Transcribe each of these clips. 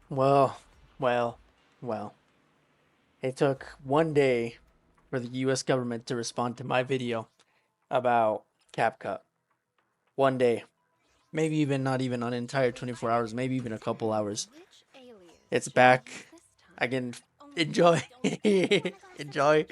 Well, well, well. It took one day for the US government to respond to my video about CapCut. One day. Maybe even not even an entire 24 hours, maybe even a couple hours. It's back. I can enjoy enjoy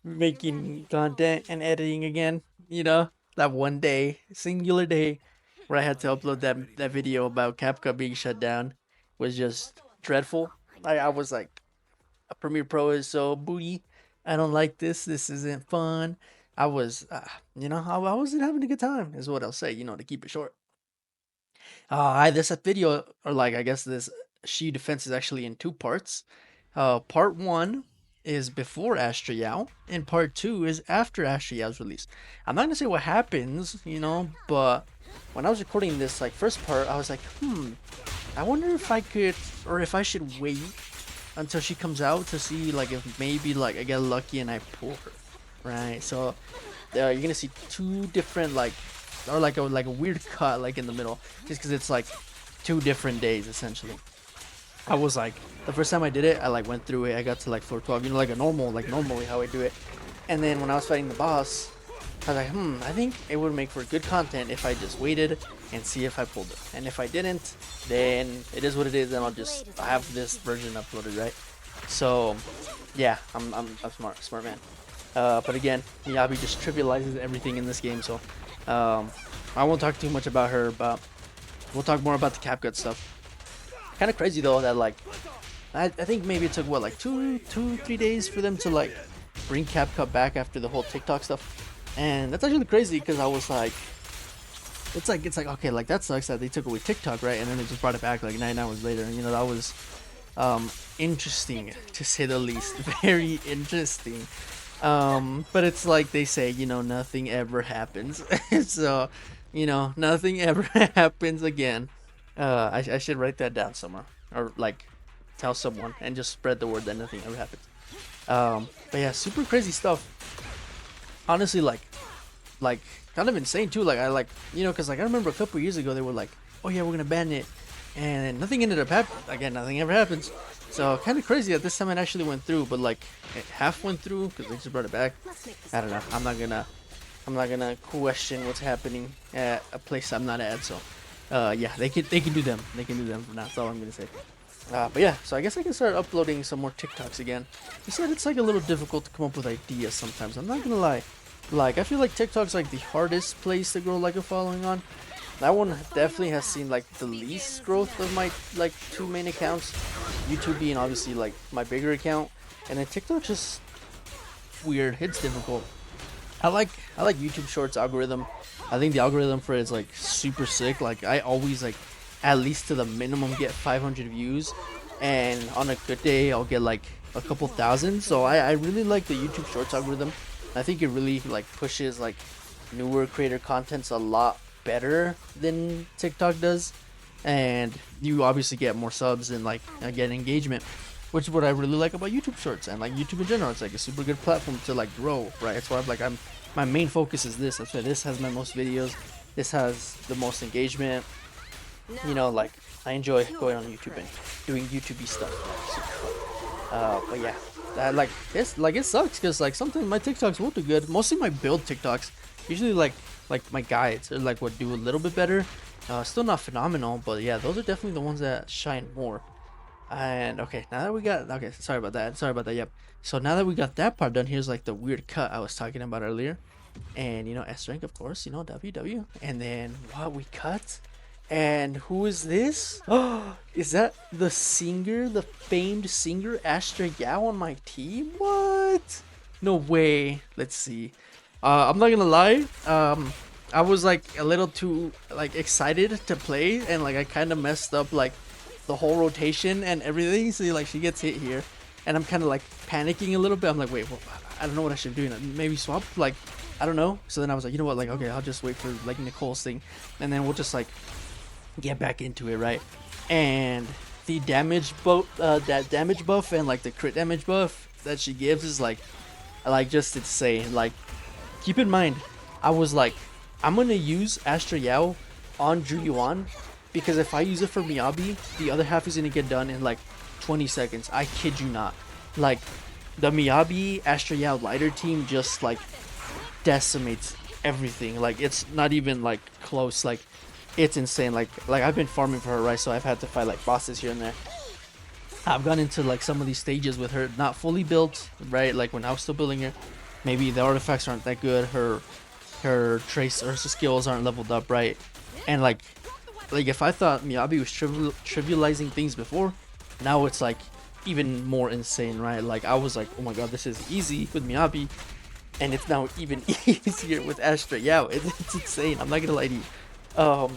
making content and editing again. That one day, singular day where I had to upload that video about CapCut being shut down was just dreadful. I was like, a Premiere Pro is so booty. I don't like this. This isn't fun. I was, I wasn't having a good time, is what I'll say, to keep it short. This video, or like, I guess this Shiyu defense is actually in two parts. Part one is before Astra Yao, and part two is after Astra Yao's release. I'm not gonna say what happens, but when I was recording this, like, first part, I was like, I wonder if I could, or if I should wait until she comes out to see, like, if maybe, like, I get lucky and I pull her, right? So you're gonna see two different, like, or like a weird cut, like, in the middle, just because it's like two different days essentially. I was like, the first time I did it, I like went through it. I got to like floor 12, like a normal, like normally how I do it. And then when I was fighting the boss, I was like, I think it would make for good content if I just waited and see if I pulled it. And if I didn't, then it is what it is. Then I have this version uploaded, right? So, yeah, I'm smart man. But again, Miyabi just trivializes everything in this game, so I won't talk too much about her, but we'll talk more about the CapCut stuff. Kind of crazy though that, like, I think maybe it took what, like 3 days for them to like bring CapCut back after the whole TikTok stuff, and that's actually crazy because I was like, it's like okay, like that sucks that they took away TikTok, right? And then they just brought it back like 9 hours later. And that was interesting to say the least, very interesting. But it's like they say, nothing ever happens. So, nothing ever happens again. I should write that down somewhere, or like tell someone and just spread the word that nothing ever happens. But yeah, super crazy stuff. Honestly, like kind of insane too. Like, I like, because like I remember a couple years ago they were like, oh yeah, we're gonna ban it, and nothing ended up happening. Again, nothing ever happens. So kind of crazy that this time it actually went through, but like it half went through because they just brought it back. I don't know. I'm not gonna question what's happening at a place I'm not at. So, yeah, they can do them. They can do them for now. That's all I'm gonna say. But yeah, so I guess I can start uploading some more TikToks again. You said it's like a little difficult to come up with ideas sometimes. I'm not gonna lie. Like, I feel like TikTok's like the hardest place to grow like a following on. That one definitely has seen like the least growth of my like two main accounts. YouTube being obviously like my bigger account, and then TikTok just weird. It's difficult. I like YouTube Shorts algorithm. I think the algorithm for it is like super sick. Like, I always like at least to the minimum get 500 views, and on a good day I'll get like a couple thousand. So I really like the YouTube Shorts algorithm. I think it really like pushes like newer creator contents a lot better than TikTok does, and you obviously get more subs and like get engagement, which is what I really like about YouTube Shorts and like YouTube in general. It's like a super good platform to like grow, right? That's why I'm my main focus is this. That's why this has my most videos. This has the most engagement. Like, I enjoy going on YouTube and doing YouTubey stuff. But yeah, it sucks because like sometimes my TikToks won't do good. Mostly my build TikToks. Usually like my guides or like would do a little bit better. Still not phenomenal, but yeah, those are definitely the ones that shine more. And okay, now that we got, okay, sorry about that. Sorry about that. Yep. So now that we got that part done, here's like the weird cut I was talking about earlier. And S rank, of course, WW. And then what we cut? And who is this? Oh, is that the singer, the famed singer Astra Yao on my team? What? No way. Let's see. I'm not gonna lie. I was like a little too like excited to play, and like I kind of messed up like the whole rotation and everything. So like she gets hit here, and I'm kind of like panicking a little bit. I'm like, wait, well, I don't know what I should do. Maybe swap, like, I don't know. So then I was like, you know what, like, okay, I'll just wait for like Nicole's thing, and then we'll just like get back into it, right? And the damage buff, that damage buff and like the crit damage buff that she gives is like just insane. Like, keep in mind, I was like, I'm gonna use Astra Yao on Ju Yuan because if I use it for Miyabi, the other half is gonna get done in like 20 seconds. I kid you not. Like the Miyabi Astra Yao lighter team just like decimates everything. Like it's not even like close. Like it's insane. Like I've been farming for her, right? So I've had to fight like bosses here and there. I've gone into like some of these stages with her not fully built, right? Like when I was still building her, maybe the artifacts aren't that good. Her trace or her skills aren't leveled up right, and like if I thought Miyabi was trivializing things before, now it's like even more insane, right? Like I was like, oh my god, this is easy with Miyabi, and it's now even easier with Astra. Yeah, it's insane. I'm not gonna lie to you.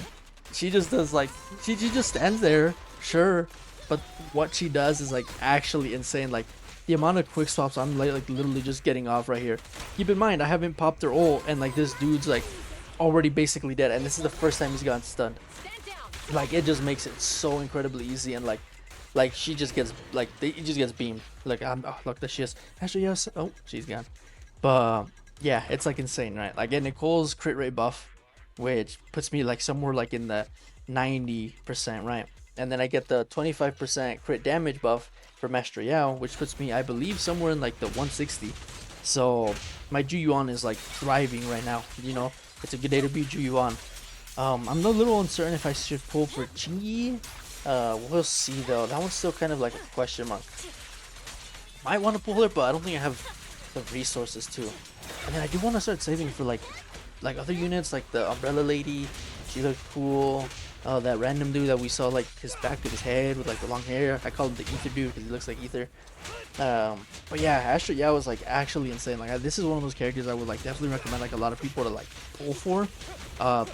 She just does like she just stands there, sure, but what she does is like actually insane. Like the amount of quick swaps I'm like literally just getting off right here. Keep in mind I haven't popped her ult, and like this dude's like already basically dead, and this is the first time he's gotten stunned. Like it just makes it so incredibly easy, and like she just gets like it just gets beamed. Like oh, look, there she is. Actually, yes. Oh, she's gone. But yeah, it's like insane, right? Like get Nicole's crit rate buff, which puts me like somewhere like in the 90%, right? And then I get the 25% crit damage buff for Master Yao, which puts me, I believe, somewhere in like the 160. So my Juyuan is like thriving right now. You know, it's a good day to be Juyuan. I'm a little uncertain if I should pull for Chingy. We'll see though. That one's still kind of like a question mark. Might want to pull her, but I don't think I have the resources to. And then I do want to start saving for like other units, like the Umbrella Lady. She looks cool. That random dude that we saw, like his back with his head with like the long hair. I call him the Ether dude because he looks like Ether. But yeah, Astra Yao was like actually insane. Like this is one of those characters I would like definitely recommend like a lot of people to like pull for.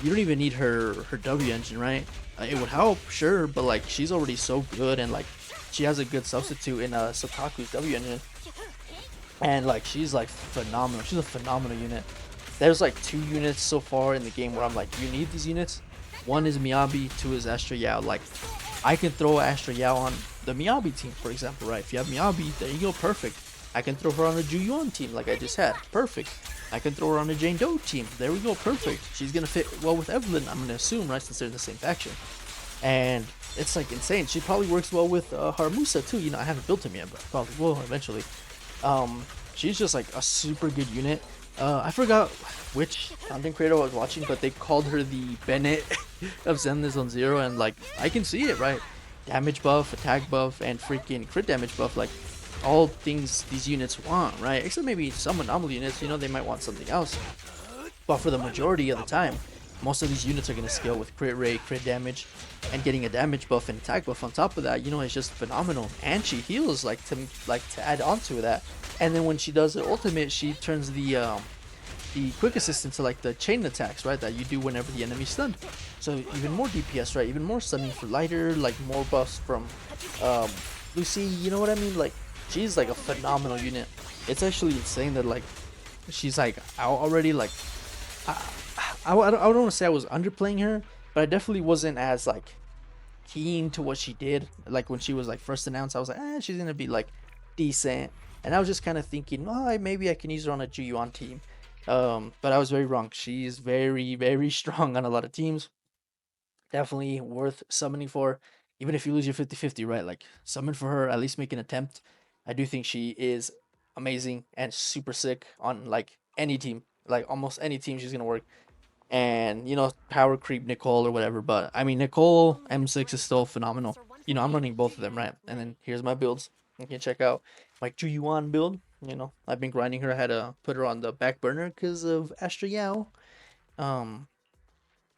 You don't even need her W engine, right? It would help, sure, but like she's already so good, and like she has a good substitute in Sokaku's W engine, and like she's like phenomenal. She's a phenomenal unit. There's like 2 units so far in the game where I'm like, you need these units. One is Miyabi, 2 is Astra Yao. Like I can throw Astra Yao on the Miyabi team, for example, right? If you have Miyabi, there you go, perfect. I can throw her on a Juyuan team like I just had, perfect. I can throw her on a Jane Doe team, there we go, perfect. She's gonna fit well with Evelyn, I'm gonna assume, right, since they're in the same faction. And it's like insane. She probably works well with Haramusa too. You know, I haven't built him yet, but probably will eventually. She's just like a super good unit. I forgot which content creator I was watching, but they called her the Bennett of Zenless on Zero, and like I can see it, right? Damage buff, attack buff, and freaking crit damage buff, like all things these units want, right? Except maybe some anomaly units, you know, they might want something else. But for the majority of the time, most of these units are going to scale with crit rate, crit damage, and getting a damage buff and attack buff on top of that, you know, it's just phenomenal. And she heals like to add on to that. And then when she does her ultimate, she turns the quick assist to like the chain attacks, right, that you do whenever the enemy's stunned. So even more DPS, right, even more stunning for lighter, like more buffs from Lucy, you know what I mean? Like she's like a phenomenal unit. It's actually insane that like she's like out already. Like I don't want to say I was underplaying her, but I definitely wasn't as like keen to what she did. Like when she was like first announced, I was like, she's gonna be like decent, and I was just kind of thinking, oh, maybe I can use her on a Juyuan team. But I was very wrong. She's very, very strong on a lot of teams. Definitely worth summoning for. Even if you lose your 50-50, right? Like summon for her, at least make an attempt. I do think she is amazing and super sick on like any team. Like almost any team she's gonna work. And you know, power creep Nicole or whatever. But I mean, Nicole M6 is still phenomenal. You know, I'm running both of them, right? And then here's my builds. You can check out my Juyuan build. You know, I've been grinding her. I had to put her on the back burner because of Astra Yao. Um,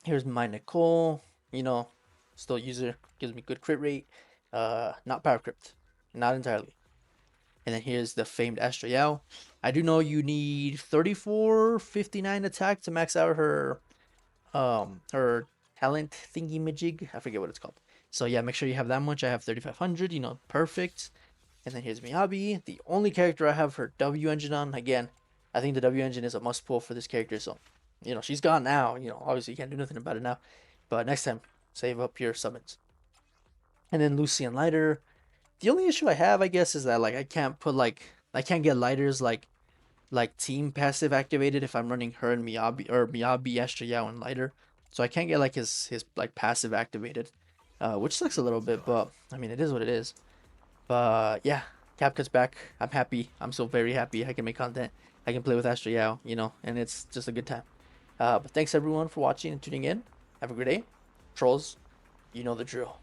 Here's my Nicole. You know, still user, gives me good crit rate. Not power crypt, not entirely. And then here's the famed Astra Yao. I do know you need 3459 attack to max out her talent thingy majig. I forget what it's called. So yeah, make sure you have that much. I have 3500, you know, perfect. And then here's Miyabi, the only character I have her W engine on. Again, I think the W engine is a must pull for this character. So, you know, she's gone now. You know, obviously you can't do nothing about it now. But next time, save up your summons. And then Lucy and Lighter. The only issue I have, I guess, is that like I can't put I can't get Lighters like team passive activated if I'm running her and Miyabi or Miyabi, Astra Yao, and Lighter. So I can't get like his like passive activated. which sucks a little bit, but I mean, it is what it is. But yeah, CapCut's back. I'm happy. I'm so very happy. I can make content. I can play with Astro, and it's just a good time. But thanks everyone for watching and tuning in. Have a great day. Trolls, you know the drill.